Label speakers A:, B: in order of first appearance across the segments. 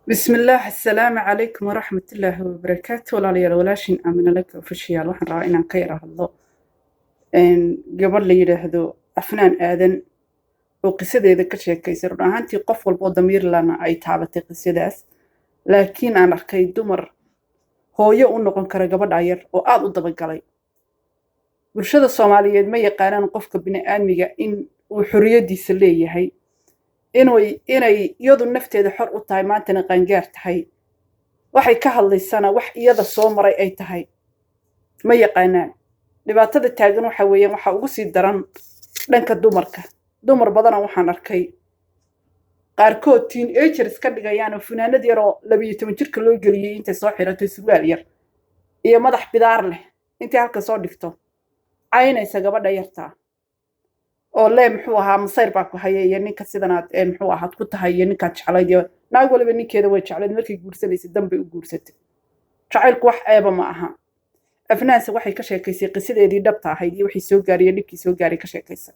A: بسم الله السلام عليكم ورحمة الله وبركاته والعليا ولاشين آمن لك وفشيال وحن رأينا كيرا الله إن قبل لي يرهدو أفنان آذن وقصة إذا كشيء كيسر هانتي قفل بضمير لنا أي تعبتي قصيداس لكن أنا كي دمر هو يؤون نقن كرا قبل عير وآد ضبق علي برشاد الصومالية ما يقارن قفك بني آدمية إن وحرية دي سلية هي inay iyadu nafteeda xor u tahay maantana qaangaar tahay waxay ka hadlaysana wax iyada soo maray ay tahay ma yaqaanaan dhibaatada taagan waxa weeyaan waxa ugu sii daran dhanka dumarka dumar badan waxaan arkay qaarkood teenagers ka dhigayaan funaanad yar oo 12 jirka loo geliyay inta soo xiratay surwaal yar iyo madax bidaar leh inta halka soo dhigto caynaysa gabadha yarta oo lee muxuu ahaa masayr baa ku hayay iyo ninka sidanaad muxuu ahaad ku tahay iyo ninkaad jeclayd iyo naag waliba ninkeeda way jeclayd markay guursanaysa dambe u guursatay jacaylku wax eeba ma aha afnaanse waxay ka sheekaysay qisadeedii dhabta ahayd iyo wixii soo gaariyay dhibkii soo gaaray ka sheekaysa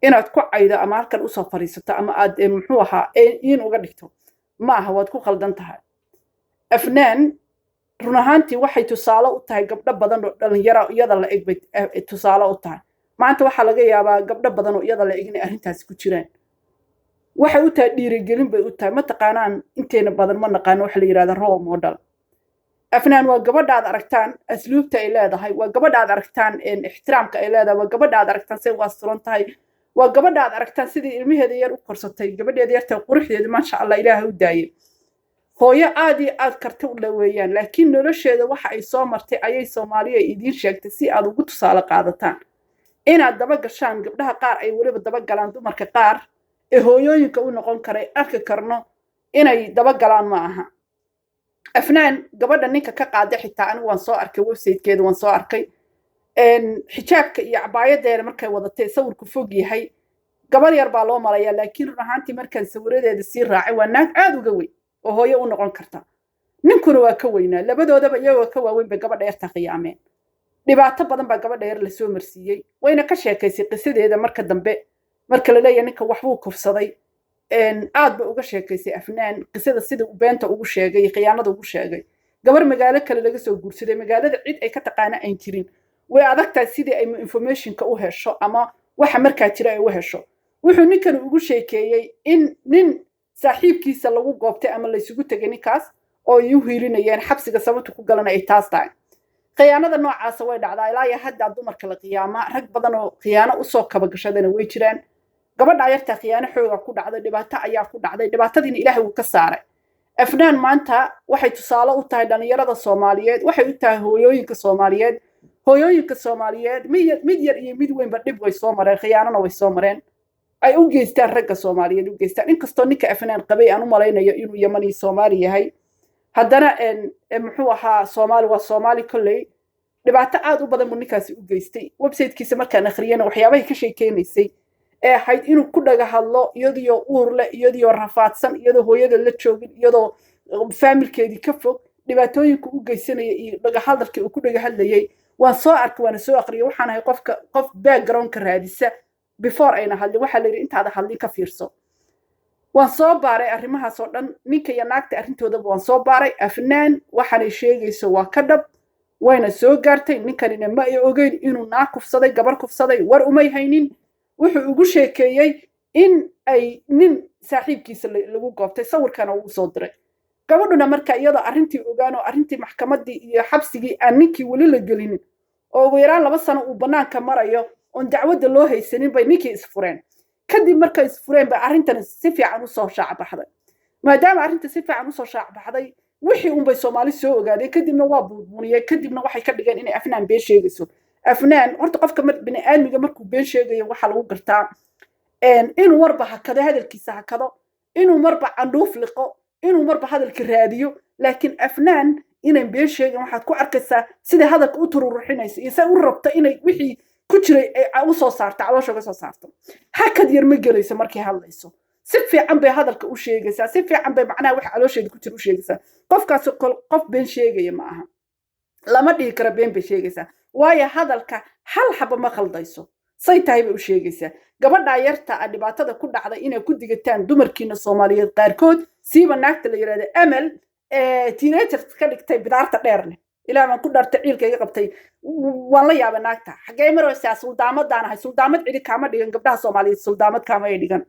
A: inaad ku caydo ama halkan u soo fariisato ama aad muxuu ahaa in uga dhigto ma aha waad ku qaldan tahay afnaan run ahaantii waxay tusaale u tahay gabdho badan oo dhalinyaro iyada la eg bay tusaale u tahay maanta waxaa laga yaabaa gabdho badan oo iyada la egin arrintaas ku jiraan waxay u tahay dhiirigelin bay u tahay ma taqaanaan inteena badan ma naqaano waxa la yiraahdaa role model afnaan waa gabadha aad aragtaan asluubta ay leedahay waa gabadha aad aragtaan ixtiraamka ay leedahay waa gabadha aad aragtaan say waasuran tahay waa gabadha aad aragtaan sidii ilmaheeda yar u korsatay gabadheeda yarta quruxdeeda maasha Allah ilaahay u daayay hooyo aad iyo aad karti u dhaweeyaan laakiin nolosheeda waxa ay soo martay ayay Soomaaliya idiin sheegtay si aad ugu tusaale qaadataan inaad daba gashaan gabdhaha qaar ay waliba daba galaan dumarka qaar ee hooyooyinka u noqon karay arki karno inay daba galaan ma aha afnaan gabadha ninka ka qaaday xitaa anigu waan soo arkay website-keeda waan soo arkay xijaabka iyo cabaayadeeda markay wadatay sawirku fog yahay gabar yar baa loo malayaa laakiin run ahaantii markaan sawiradeeda sii raacay waa naag aad uga weyn oo hooyo u noqon karta ninkuna waa ka weynaa labadoodaba iyagoo ka waaweyn bay gabadha yarta qiyaameen dhibaato badan baa gabadha yar la soo marsiiyay wayna ka sheekaysay qisadeeda marka dambe marka la leeyahay ninka waxbuu kufsaday aad ba uga sheekaysay afnaan qisada sida beenta ugu sheegay khiyaanada ugu sheegay gabar magaalo kale laga soo guursaday magaalada cid ay ka taqaana aan jirin way adagtahay sidii ay informationka u hesho ama waxa markaa jira ay u hesho wuxuu ninkan ugu sheekeeyay in nin saaxiibkiisa lagu goobtay ama la isugu tagay ninkaas oo ay u hiilinayeen xabsiga sababta ku galan ay taas tahay khiyaanada noocaas way dhacdaa ilaa iyo hadda dumarka la qiyaama rag badan oo khiyaano u soo kaba gashadana way jiraan gabadha yarta khiyaano xooga ku dhacday dhibaato ayaa ku dhacday dhibaatadiina ilaahay uu ka saaray afnaan maanta waxay tusaale u tahay dhalinyarada Soomaaliyeed waxay u tahay hooyooyinka Soomaaliyeed mid yar iyo mid weynba dhib way soo mareen khiyaanana way soo mareen ay u geystaan ragga Soomaaliyeed u geystaan inkastoo ninka afnaan qabay aan u malaynayo inuu Yamani Soomaali yahay haddana muxuu ahaa Soomaali waa Soomaali kolley dhibaato aad u badan buu ninkaasi u geystay website-kiisa markaan akhriyana waxyaabahay ka sheekeynaysay ee ahayd inuu ku dhaga hadlo iyadoo uur leh iyadoo rafaadsan iyadoo hooyada la joogin iyadoo familkeedii ka fog dhibaatooyinka u geysanaya iyo dhaga hadalkii uu ku dhaga hadlayay waan soo arkay waana soo akhriyay waxaan ahay qof background-ka raadisa before ayna hadlin waxaa la yidhi intaada hadlin ka fiirso waan soo baaray arrimahaas oo dhan ninka iyo naagta arrintoodaba waan soo baaray afnaan waxaanay sheegayso waa ka dhab wayna soo gaartay ninkanina ma ay ogeyn inuu naag kufsaday gabar kufsaday war umay haynin wuxuu ugu sheekeeyey in ay nin saaxiibkiisa lagu goobtay sawirkana uu soo diray gabadhuna marka iyadoo arrintii ogaan oo arrintii maxkamaddii iyo xabsigii aan ninkii weli la gelinin oo ugu yaraan 2 sano uu bannaanka marayo oon dacwadda loo haysanin bay ninkii isfureen kadib markay isfureen ba arrintan si fiican u soo shaac baxday maadaama arrinta si fiican u soo shaac baxday wixii un bay Soomaali soo ogaadeen kadibna waa buuniyay kadibna waxay ka dhigeen inay afnaan been sheegayso afnaan horta qofka bini aadmiga markuu been sheegayo waxa lagu gartaa inuu marba hakado hadalkiisa hakado inuu marba candhuuf liqo inuu marba hadalka raadiyo laakiin afnaan inay been sheegin waxaad ku arkaysaa sida hadalka u tururuxinayso iyo say u rabto inay wixii ku jiray ay u soo saarto caloosha uga soo saarto hakad yar ma gelayso markay hadlayso si fiican bay hadalka u sheegaysaa si fiican bay macnaha wax caloosheeda ku jira u sheegaysaa qofkaas qof been sheegaya ma aha lama dhihi karo been bay sheegaysaa waayo hadalka hal xaba ma khaldayso say tahay bay u sheegaysaa gabadha yarta dhibaatada ku dhacday inay ku digataan dumarkiina Soomaaliyeed qaarkood siiba naagta la yiraahdo amal teenager ka dhigtay bidaarta dheer leh ilaa man ku dharta ciilkayga qabtay waan la yaabay naagta xagee maraysaa suldaamadan ahay suldaamad cidi kaama dhigan gabdhaha Soomaaliyeed suldaamad kaama ay dhigan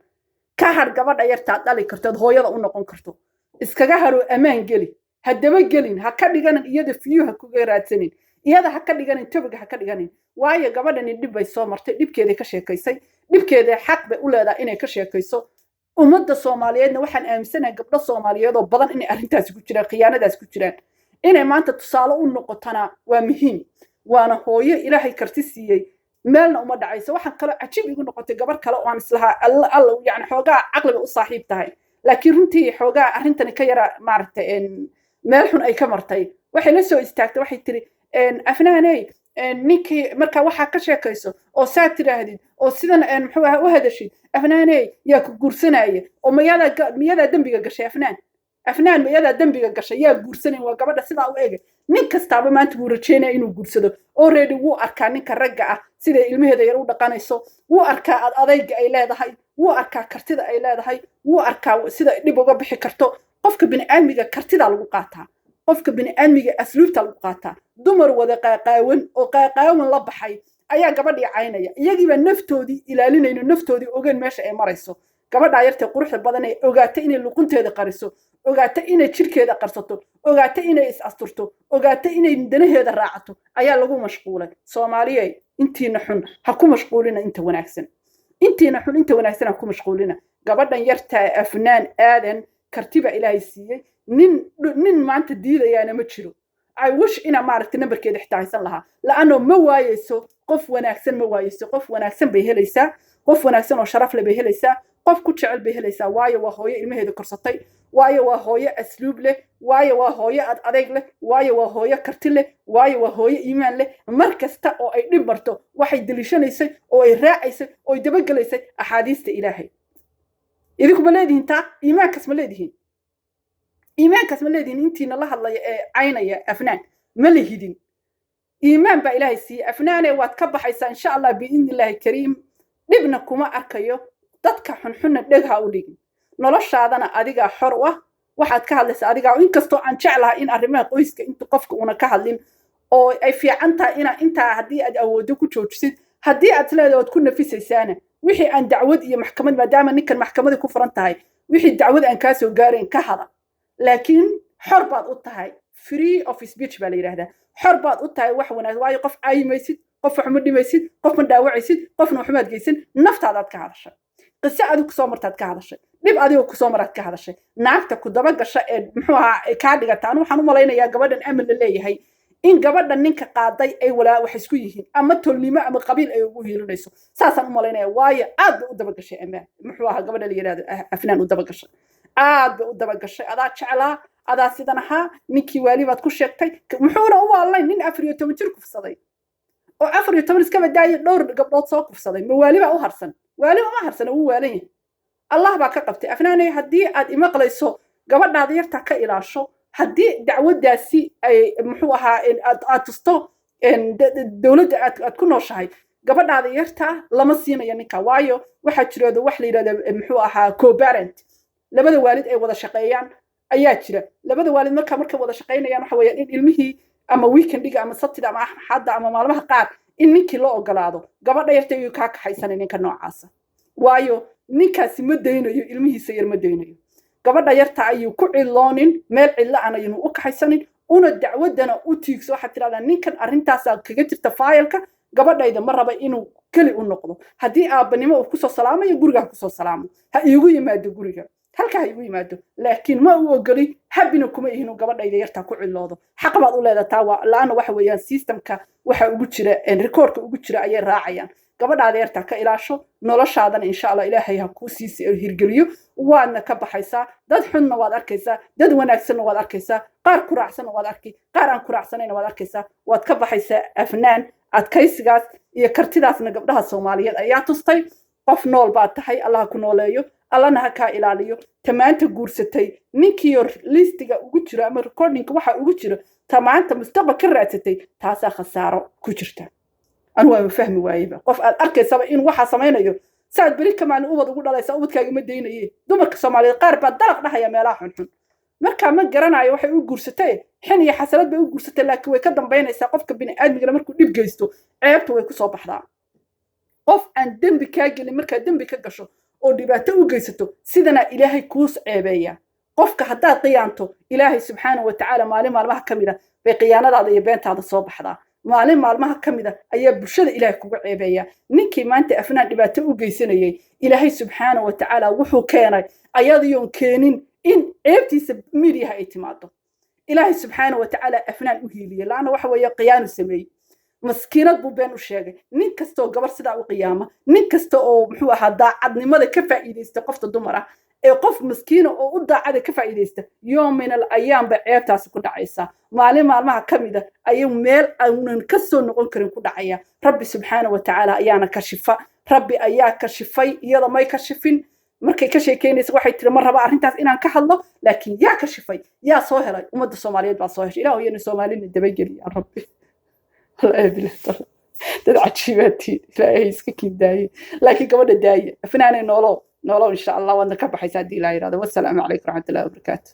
A: ka har gabadha yarta dhali karto hooyada u noqon karto iskaga haro amaan geli hadaba gelin ha ka dhiganin iyada fiyuha ku raadsanin iyada ha ka dhiganin tabiga ha ka dhiganin waayo gabadhani dhib bay soo martay dhibkeeda ka sheekaysay dhibkeeda xaq bay u leedahay inay ka sheekayso ummadda Soomaaliyeedna waxaan aaminsanahay gabdho Soomaaliyeed oo badan inay arrintaas ku jiraan khiyaanadaas ku jiraan inay maanta tusaale u noqotana waa muhiim waana hooyo ilaahay karti siiyay meelna uma dhacayso waxaan kale cajiib igu noqotay gabar kale oo aan islaha alla yani xoogaa caqliga u saaxiib tahay laakiin runtii xoogaa arrintani ka yara maaragtay meel xun ay ka martay waxay la soo istaagtay waxay tiri afnaaney ninkii marka waxaa ka sheekayso oo saa tiraahdid oo sidan muxuu ahaa u hadashid afnaaney yaa ku guursanaya oo miyadaa dembiga gashay afnaan miyadaa dembiga gashay yaa guursanay waa gabadha sidaa u ege nin kastaaba maanta wuu rajeynaya inuu guursado already wuu arkaa ninka ragga ah sida ilmaheeda yar u dhaqanayso wuu arkaa adayga ay leedahay wuu arkaa kartida ay leedahay wuu arkaa sida dhib uga bixi karto qofka bini'aadmiga kartida lagu qaataa qofka bini'aadmiga asluubta lagu qaataa dumar wada qaaqaawan oo qaaqaawan la baxay ayaa gabadhii caynaya iyagiiba naftoodii ilaalinayno naftoodii ogaan meesha ay marayso gabadha yarta quruxda badan ay ogaatay inay luqunteeda qariso ogaatay inay jirkeeda qarsato ogaatay inay is asturto ogaatay inay danaheeda raacato ayaa lagu mashquulay Soomaaliyeed intiina xun ha ku mashquulina inta wanaagsan intiina xun inta wanaagsan ha ku mashquulina gabadhan yarta afnaan aadan kartiba ilaahay siiyay nin maanta diidayaana ma jiro I wish ina maaragtay nambarkeeda xitaaysan lahaa laano ma waayeyso qof wanaagsan ma waayeyso qof wanaagsan bay helaysaa qof wanaagsan oo sharaf leh bay helaysaa qof ku jecel bay helaysaa waayo waa hooyo ilmaheeda korsatay waayo waa hooyo asluub leh waayo waa hooyo adayg leh waayo waa hooyo karti leh waayo waa hooyo iimaan leh mar kasta oo ay dhib marto waxay dilishanaysay oo ay raacaysay oo ay dabagalaysay axaadiista ilaahay idinku ma leedihiin taa iimaankaas ma leedihiin إيمانك اسم الذين أنتي نالله الله عيني أفنان ملهدين إيمان بقى إلهي سي أفنان واتكبح إن شاء الله بإذن الله الكريم نبنكم أركيو تدك حنحن دغها أوليك نلش هذانا أديقا حروة واحد كهلس أديقا وإن كستو عن شعلها إن أرمي قويسك إنتو قفك ونا كهلين أو أي في عنتا إنت هدي أودوكو تشوشسيد هدي أتلاقي وتكون في سيسانة وحي أن دعوة إيا محكمة ما داما نكا المحكمة دي كفرانتهاي وحي الدعوة أن كاسو قارين كهلا لكن حربات أطهاي free of speech بالي هذا حربات أطهاي وحونا واي قف أي ميسد قف حمدي ميسد قف من داوع يسد قف محمد جيسن نفط هذا كهذا الشيء قصة أدوك صامرت كهذا الشيء لب أدوك صامرت كهذا الشيء نعكتك كدبق الشيء محوها كادي قتانو حنو ملاينا يا قبل أمل اللي هي إن قبل ننك قاضي أي ولا وحسكويهن أما تولي ما أما قبيل أي وجوه ليسو ساسا ملاينا واي أد ودبق الشيء أما محوها قبل اللي يراد أفنان ودبق الشيء aad u daba gashay adaa jeclaa adaa sidan ahaa ninkii waali baad ku sheegtay muxuuna u waalay nin 14 jir kufsaday oo 14 iska badaayay dhowr gabdhood soo kufsaday ma waali baa u harsan waali ma harsan uu waalan Allah baa ka qabtay afnaanay hadii aad imaqlayso gabadhaada yarta ka ilaasho hadii dacwadaasi ay muxuu ahaa in aad tusto dawladda aad ku nooshahay gabadhaada yarta lama siinayo ninka waayo waxa jiroodo wax la yiraahdo muxuu ahaa co-parent labada waalid ay wada shaqeeyaan ayaa jira labada waalid marka wada shaqeynayaan waxa weeyaan in ilmihii ama weekendiga ama sabtida ama axadda ama maalmaha qaar in ninkii loo ogolaado gabadha yarta uu ka kaxaysanay ninka noocaasa waayo ninkaasi ma daynayo ilmihiisa yar ma daynayo gabadha yarta ayuu ku ciloonin meel cilla aan aynu u kaxaysanin una dacwadana u tiigso waxa tiraahdaa ninkan arrintaas kaga jirta faayilka gabadhayda ma raba inuu kali u noqdo hadii aabanimo uu ku soo salaamayo guriga ku soo salaamo ha iigu yimaado guriga halka ay u yimaado laakiin ma uu ogoli habina kuma ihinu gabadhayda yarta ku ciloodo xaq baad u leedahay waa laana waxa weeyaan systemka waxa ugu jira recordka ugu jira ayay raacayaan gabadhaada yarta ka ilaasho noloshaadana insha Allah Ilaahay ha ku siisay hirgeliyo waadna ka baxaysaa dad xunna waad arkaysaa dad wanaagsan waad arkaysaa qaar ku raacsan waad arkay qaar aan ku raacsanayna waad arkaysaa waad ka baxaysaa afnaan adkaysigaas iyo kartidaasna gabdhaha Soomaaliyeed ayaa tustay qof nool baad tahay Allah ku nooleeyo allana ha ka ilaaliyo tamaanta guursatay ninkii listiga ugu jira ama recording waxa ugu jira tamaanta mustaqbal ka raadsatay taasa khasaaro ku jirta أنا ما فهم وايبة قف أركي سبا إن واحد سمينه saad beri kamaan ubad ugu dhalaysa ubadkaaga ma daynaye dumarka Soomaaliyeed qaar baa dalaq dhahaya meelaha xunxun marka ma garanayo waxay u guursatay xin iyo xasalad bay u guursatay laakiin way ka dambeynaysaa qofka bini'aadmiga markuu dhib geysto ceebtu way ku soo baxdaa qof aan dambi ka gelin marka dambi ka gasho oo dhibaato u geysato sidana ilaahay kuu ceebeeya qofka hadaa qiyaanto ilaahay subxaanahu wa ta'ala maalmaha kamida bay qiyaanadaada iyo beentaada soo baxdaa maalmaha kamida ayaa bulshada ilaahay kugu ceebeeya ninkii maanta afnaan dhibaato u geysanayay ilaahay subxaanahu wa ta'ala wuxuu keenay ayadiyoon keenin in ceebtiisa midiyaha ay timaado ilaahay subxaanahu wa ta'ala afnaan u hiiliye laana waxa weeye qiyaanu sameeyay maskiinad buu been u sheegay nin kasta oo gabar sidaa u qiyaama nin kasta oo muxuu ahaa daacadnimada ka faa'iideysta qofta dumar ah ee qof maskiina oo u daacada ka faa'iideysta yoom min al ayaam ba ceebtaasi ku dhacaysa maalmaha kamida ayuu meel aanan ka soo noqon karin ku dhacaya rabbi subxaanahu wa ta'ala ayaana kashifa rabbi ayaa kashifay iyada may kashifin markay ka sheekeynaysa waxay tiri mar raba arrintaas inaan ka hadlo laakiin yaa kashifay yaa soo helay ummadda Soomaaliyeed baa soo heshay ilaahu yana Soomaalina dabageliya rabbi الله بالله dad cajiibati ilaahay iska kiidaaye laakiin gabadha daaye afnaanay noolo إن شاء الله وأنا كبح يساعد إلى هذا والسلام عليكم ورحمة الله وبركاته.